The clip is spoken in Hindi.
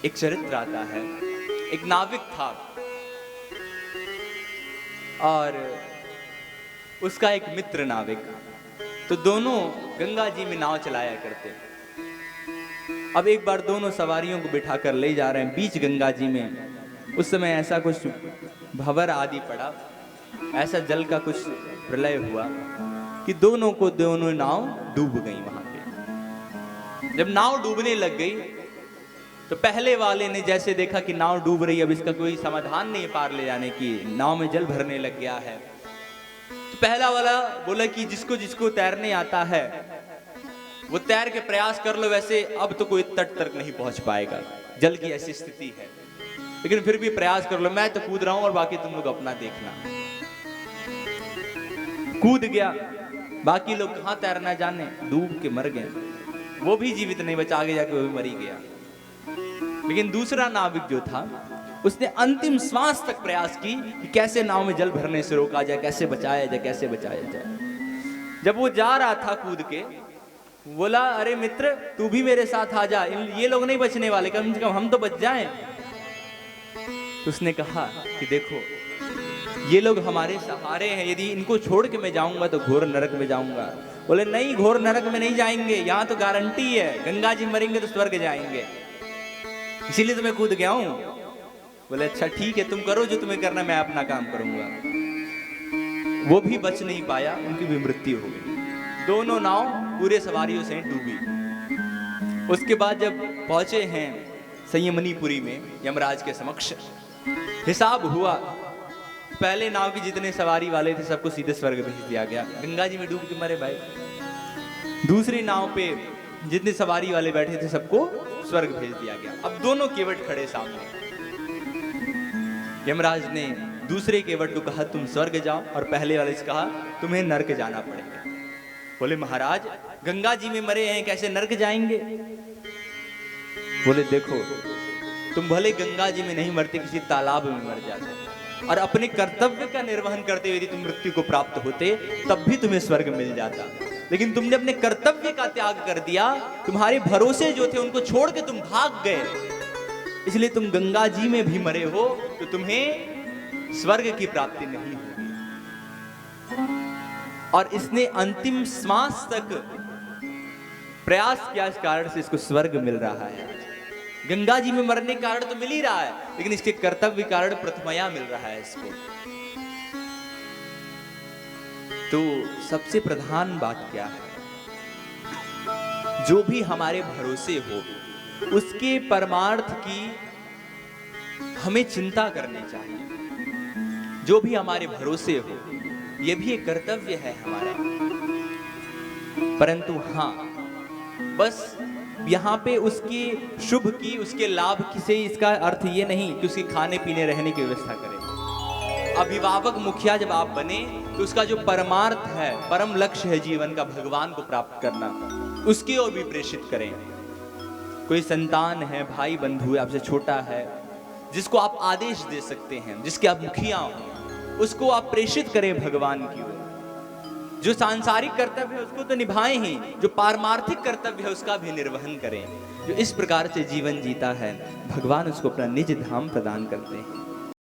एक चरित्र आता है। एक नाविक था और उसका एक मित्र नाविक, तो दोनों गंगा जी में नाव चलाया करते। अब एक बार दोनों सवारियों को बिठाकर ले जा रहे हैं बीच गंगा जी में। उस समय ऐसा कुछ भंवर आदि पड़ा, ऐसा जल का कुछ प्रलय हुआ कि दोनों नाव डूब गई वहां पे। जब नाव डूबने लग गई तो पहले वाले ने जैसे देखा कि नाव डूब रही, अब इसका कोई समाधान नहीं पार ले जाने की, नाव में जल भरने लग गया है। तो पहला वाला बोला कि जिसको जिसको तैरने आता है वो तैर के प्रयास कर लो, वैसे अब तो कोई तट तक नहीं पहुंच पाएगा, जल की ऐसी स्थिति है, लेकिन फिर भी प्रयास कर लो, मैं तो कूद रहा हूं और बाकी तुम लोग अपना देखना। कूद गया, बाकी लोग कहां तैरना जाने, डूब के मर गए। वो भी जीवित नहीं बचा, आगे जाके वो भी मरी गया। लेकिन दूसरा नाविक जो था उसने अंतिम श्वास तक प्रयास की कि कैसे नाव में जल भरने से रोका जाए, कैसे बचाया जाए, कैसे बचाया जाए। जब वो जा रहा था कूद के, बोला अरे मित्र तू भी मेरे साथ आ जा, ये लोग नहीं बचने वाले, कम से कम हम तो बच जाएं। तो उसने कहा कि देखो ये लोग हमारे सहारे हैं, यदि इनको छोड़ के मैं जाऊंगा तो घोर नरक में जाऊंगा। बोले नहीं, घोर नरक में नहीं जाएंगे, यहाँ तो गारंटी है, गंगा जी मरेंगे तो स्वर्ग जाएंगे, इसीलिए तो मैं कूद गया हूं। बोले अच्छा ठीक है, तुम करो जो तुम्हें करना, मैं अपना काम करूंगा। वो भी बच नहीं पाया, उनकी भी मृत्यु हो गई। दोनों नाव पूरे सवारियों से डूबी। उसके बाद जब पहुंचे हैं संयमनीपुरी में यमराज के समक्ष, हिसाब हुआ, पहले नाव के जितने सवारी वाले थे सबको सीधे स्वर्ग भेज दिया गया, गंगा जी में डूब के मरे भाई। दूसरी नाव पे जितने सवारी वाले बैठे थे सबको स्वर्ग भेज दिया गया। अब दोनों केवट खड़े सामने। यमराज ने दूसरे केवट को कहा तुम स्वर्ग जाओ, और पहले वाले से कहा तुम्हें नरक जाना पड़ेगा। बोले महाराज गंगा जी में मरे हैं, कैसे नरक जाएंगे? बोले देखो तुम भले गंगा जी में नहीं मरते, किसी तालाब में मर जाते, और अपने कर्तव्य का निर्वहन करते हुए यदि तुम मृत्यु को प्राप्त होते तब भी तुम्हें स्वर्ग मिल जाता, लेकिन तुमने अपने कर्तव्य का त्याग कर दिया, तुम्हारे भरोसे जो थे उनको छोड़ के तुम भाग गए, इसलिए तुम गंगा जी में भी मरे हो तो तुम्हें स्वर्ग की प्राप्ति नहीं होगी। और इसने अंतिम श्वास तक प्रयास किया, इस कारण से इसको स्वर्ग मिल रहा है। गंगा जी में मरने के कारण तो मिल ही रहा है, लेकिन इसके कर्तव्य कारण प्रथमया मिल रहा है इसको। तो सबसे प्रधान बात क्या है, जो भी हमारे भरोसे हो उसके परमार्थ की हमें चिंता करनी चाहिए। जो भी हमारे भरोसे हो, यह भी एक कर्तव्य है हमारा। परंतु हाँ, बस यहाँ पे उसकी शुभ की, उसके लाभ की से इसका अर्थ ये नहीं कि उसके खाने पीने रहने की व्यवस्था करें। अभिभावक मुखिया जब आप बने तो उसका जो परमार्थ है, परम लक्ष्य है जीवन का, भगवान को प्राप्त करना, उसकी ओर भी प्रेषित करें। कोई संतान है, भाई बंधु है, आपसे छोटा है, जिसको आप आदेश दे सकते हैं, जिसके आप मुखिया हो, उसको आप प्रेषित करें भगवान की ओर। जो सांसारिक कर्तव्य है उसको तो निभाएं ही, जो पारमार्थिक कर्तव्य है उसका भी निर्वहन करें। जो इस प्रकार से जीवन जीता है, भगवान उसको अपना निज धाम प्रदान करते हैं।